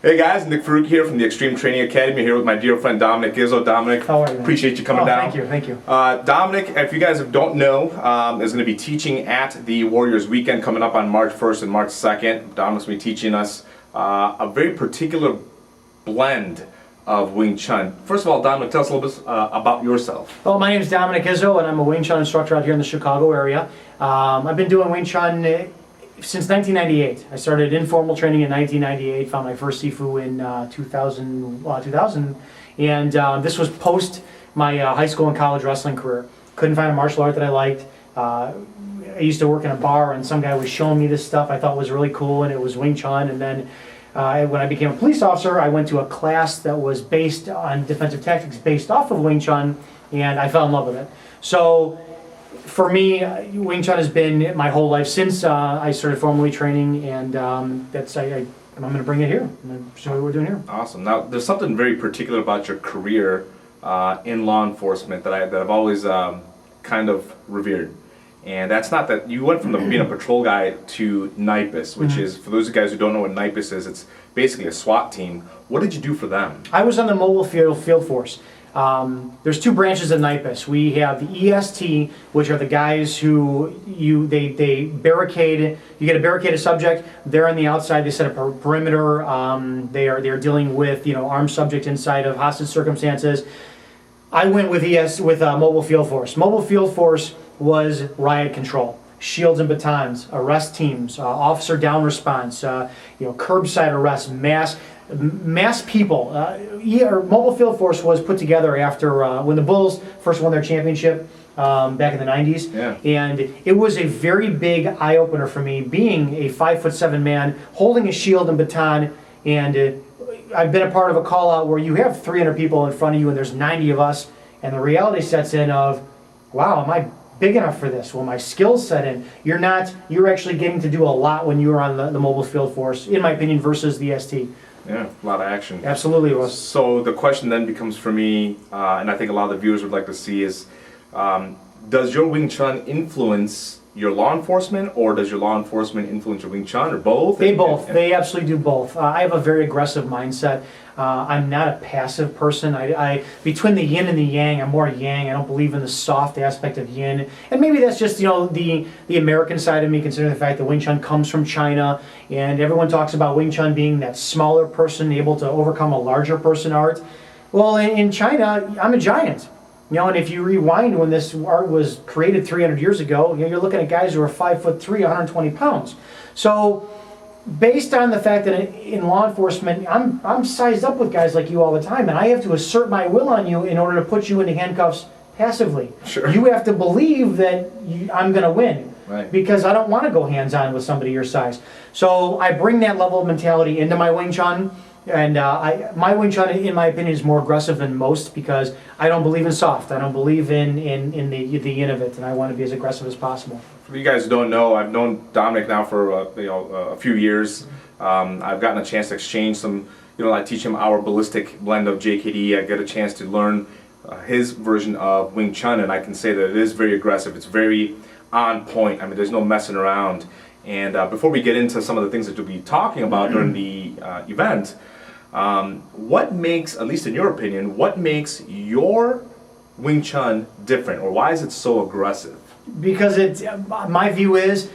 Hey guys, Nik Farooqui here from the Xtreme Training Academy, here with my dear friend Dominick Izzo. Dominick, how are you, man? Appreciate you coming down. Thank you. Dominick, if you guys don't know, is going to be teaching at the Warriors Weekend coming up on March 1st and March 2nd. Dominick's going to be teaching us a very particular blend of Wing Chun. First of all, Dominick, tell us a little bit about yourself. Well, my name is Dominick Izzo, and I'm a Wing Chun instructor out here in the Chicago area. I've been doing Wing Chun since 1998. I started informal training in 1998, found my first Sifu in 2000, and this was post my high school and college wrestling career. Couldn't find a martial art that I liked. I used to work in a bar, and some guy was showing me this stuff I thought was really cool, and it was Wing Chun. And then when I became a police officer, I went to a class that was based on defensive tactics based off of Wing Chun, and I fell in love with it. So for me, Wing Chun has been my whole life since I started formally training, and I'm going to bring it here. I'm going to show you what we're doing here. Awesome. Now, there's something very particular about your career in law enforcement that I've always kind of revered. And that's not that you went from being a patrol guy to NIPUS, which is, for those of you guys who don't know what NIPUS is, it's basically a SWAT team. What did you do for them? I was on the mobile field force. There's two branches of NIPUS. We have the EST, which are the guys who they barricade. You get a barricaded subject. They're on the outside. They set up a perimeter. They're dealing with armed subject inside of hostage circumstances. I went with mobile field force. Mobile field force was riot control, shields and batons, arrest teams, officer down response, curbside arrest, mass people. Mobile field force was put together after when the Bulls first won their championship back in the 90s. Yeah. And it was a very big eye-opener for me, being a 5'7" man, holding a shield and baton. And I've been a part of a call-out where you have 300 people in front of you and there's 90 of us, and the reality sets in of, wow, am I big enough for this? Well, my skills set in. You're actually getting to do a lot when you're on the mobile field force, in my opinion, versus the ST. Yeah, a lot of action. Absolutely was. So the question then becomes for me, and I think a lot of the viewers would like to see is, does your Wing Chun influence your law enforcement, or does your law enforcement influence your Wing Chun, or both? They both. They absolutely do both. I have a very aggressive mindset. I'm not a passive person. Between the yin and the yang, I'm more yang. I don't believe in the soft aspect of yin. And maybe that's just the American side of me, considering the fact that Wing Chun comes from China, and everyone talks about Wing Chun being that smaller person able to overcome a larger person art. Well, in China, I'm a giant. And if you rewind when this art was created 300 years ago, you're looking at guys who are 5'3", 120 pounds. So, based on the fact that in law enforcement, I'm sized up with guys like you all the time, and I have to assert my will on you in order to put you into handcuffs passively. Sure. You have to believe that I'm going to win. Right. Because I don't want to go hands-on with somebody your size. So I bring that level of mentality into my Wing Chun. And my Wing Chun, in my opinion, is more aggressive than most because I don't believe in soft. I don't believe in the yin of it, and I want to be as aggressive as possible. For you guys who don't know, I've known Dominick now for a few years. I've gotten a chance to exchange some. I teach him our ballistic blend of JKD. I get a chance to learn his version of Wing Chun, and I can say that it is very aggressive. It's very on point. I mean, there's no messing around. And before we get into some of the things that you'll be talking about during the event. What makes, at least in your opinion, what makes your Wing Chun different, or why is it so aggressive? Because my view is,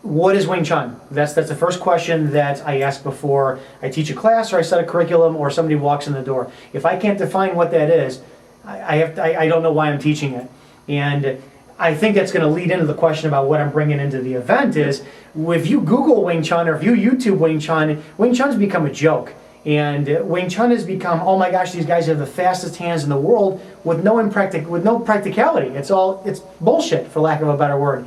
what is Wing Chun? That's the first question that I ask before I teach a class or I set a curriculum or somebody walks in the door. If I can't define what that is, I don't know why I'm teaching it. And I think that's going to lead into the question about what I'm bringing into the event is, if you Google Wing Chun or if you YouTube Wing Chun's become a joke. And Wing Chun has become, oh my gosh, these guys have the fastest hands in the world with no practicality. It's bullshit, for lack of a better word.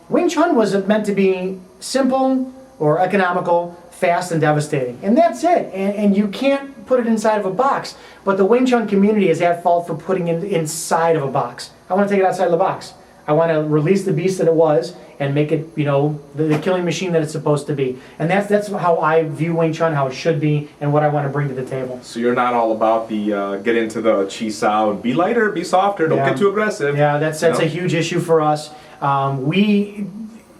Wing Chun was meant to be simple or economical, fast and devastating, and that's it. And you can't put it inside of a box. But the Wing Chun community is at fault for putting it inside of a box. I want to take it outside of the box. I want to release the beast that it was and make it, the killing machine that it's supposed to be. And that's how I view Wing Chun, how it should be, and what I want to bring to the table. So you're not all about the get into the chi sao and be lighter, be softer, don't get too aggressive. Yeah, that's a huge issue for us.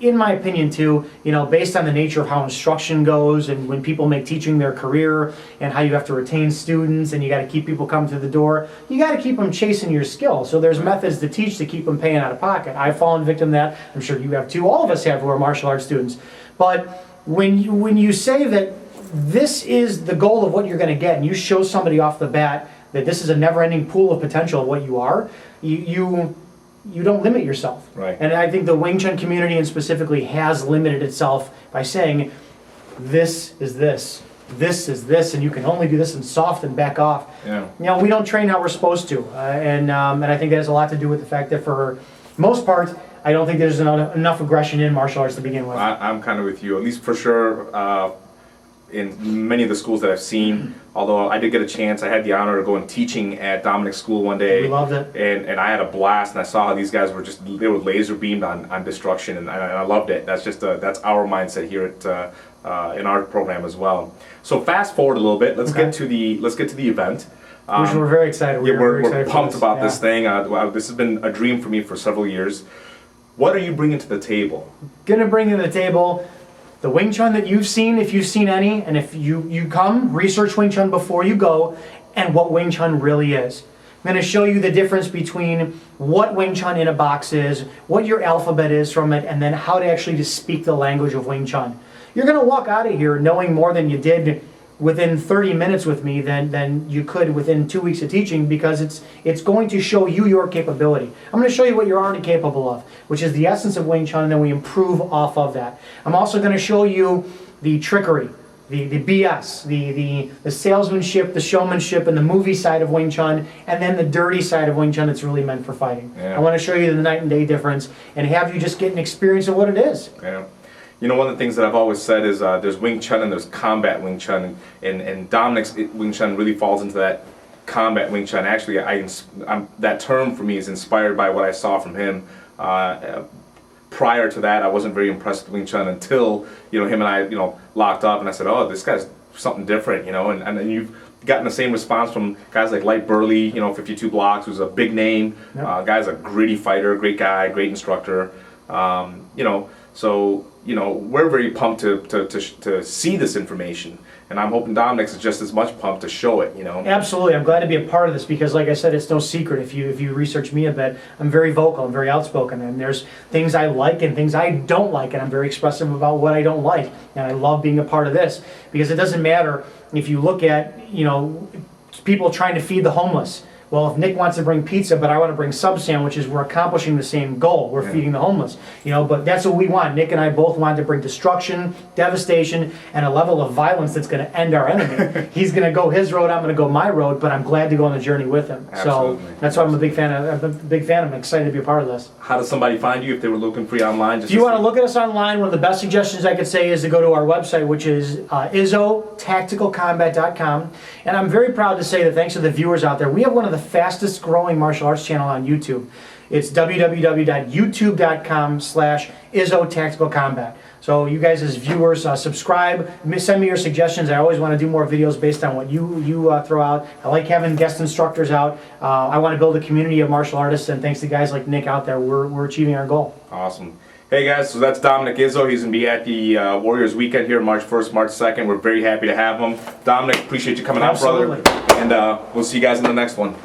in my opinion too, based on the nature of how instruction goes and when people make teaching their career and how you have to retain students and you got to keep people coming through the door, you got to keep them chasing your skill. So there's methods to teach to keep them paying out of pocket. I've fallen victim to that. I'm sure you have too. All of us have who are martial arts students. But when you say that this is the goal of what you're going to get and you show somebody off the bat that this is a never-ending pool of potential of what you are, you don't limit yourself. Right. And I think the Wing Chun community and specifically has limited itself by saying, this is this, this is this, and you can only do this and soft and back off. Yeah. We don't train how we're supposed to. And I think that has a lot to do with the fact that for most part, I don't think there's enough aggression in martial arts to begin with. I'm kind of with you, at least for sure. In many of the schools that I've seen, although I did get a chance, I had the honor of going teaching at Dominick's school one day. We loved it. And I had a blast, and I saw how these guys were they were laser beamed on destruction, and I loved it. That's just that's our mindset here at in our program as well. So fast forward a little bit. Let's get to the event. Which we're very excited. We're pumped about this thing. This has been a dream for me for several years. What are you bringing to the table? Gonna bring to the table the Wing Chun that you've seen, if you've seen any, and if you come, research Wing Chun before you go, and what Wing Chun really is. I'm going to show you the difference between what Wing Chun in a box is, what your alphabet is from it, and then how to actually just speak the language of Wing Chun. You're going to walk out of here knowing more than you did within 30 minutes with me than you could within 2 weeks of teaching, because it's going to show you your capability. I'm going to show you what you're already capable of, which is the essence of Wing Chun, and then we improve off of that. I'm also going to show you the trickery, the BS, the salesmanship, the showmanship, and the movie side of Wing Chun, and then the dirty side of Wing Chun that's really meant for fighting. Yeah. I want to show you the night and day difference and have you just get an experience of what it is. Yeah. One of the things that I've always said is there's Wing Chun and there's Combat Wing Chun, and Dominick's Wing Chun really falls into that Combat Wing Chun. Actually, that term for me is inspired by what I saw from him. Prior to that, I wasn't very impressed with Wing Chun until him and I locked up, and I said, oh, this guy's something different, and then you've gotten the same response from guys like Light Burley, 52 Blocks, who's a big name. Yep. Guy's a gritty fighter, great guy, great instructor. So we're very pumped to see this information, and I'm hoping Dominick's is just as much pumped to show it. Absolutely, I'm glad to be a part of this because, like I said, it's no secret. If you research me a bit, I'm very vocal, I'm very outspoken, and there's things I like and things I don't like, and I'm very expressive about what I don't like, and I love being a part of this because it doesn't matter if you look at people trying to feed the homeless. Well, if Nick wants to bring pizza, but I want to bring sub sandwiches, we're accomplishing the same goal. We're feeding the homeless, but that's what we want. Nick and I both want to bring destruction, devastation, and a level of violence that's going to end our enemy. He's going to go his road, I'm going to go my road, but I'm glad to go on the journey with him. Absolutely. So that's why I'm a big fan. I'm excited to be a part of this. How does somebody find you if they were looking for you online? If you want to look at us online, one of the best suggestions I could say is to go to our website, which is izzotacticalcombat.com. And I'm very proud to say that thanks to the viewers out there, we have one of the fastest growing martial arts channel on YouTube. It's www.youtube.com/izzotacticalcombat. So you guys as viewers, subscribe, send me your suggestions. I always want to do more videos based on what you throw out. I like having guest instructors out. I want to build a community of martial artists, and thanks to guys like Nick out there, we're achieving our goal. Awesome. Hey guys, so that's Dominick Izzo. He's going to be at the Warriors Weekend here March 1st, March 2nd. We're very happy to have him. Dominick, appreciate you coming out, brother. And we'll see you guys in the next one.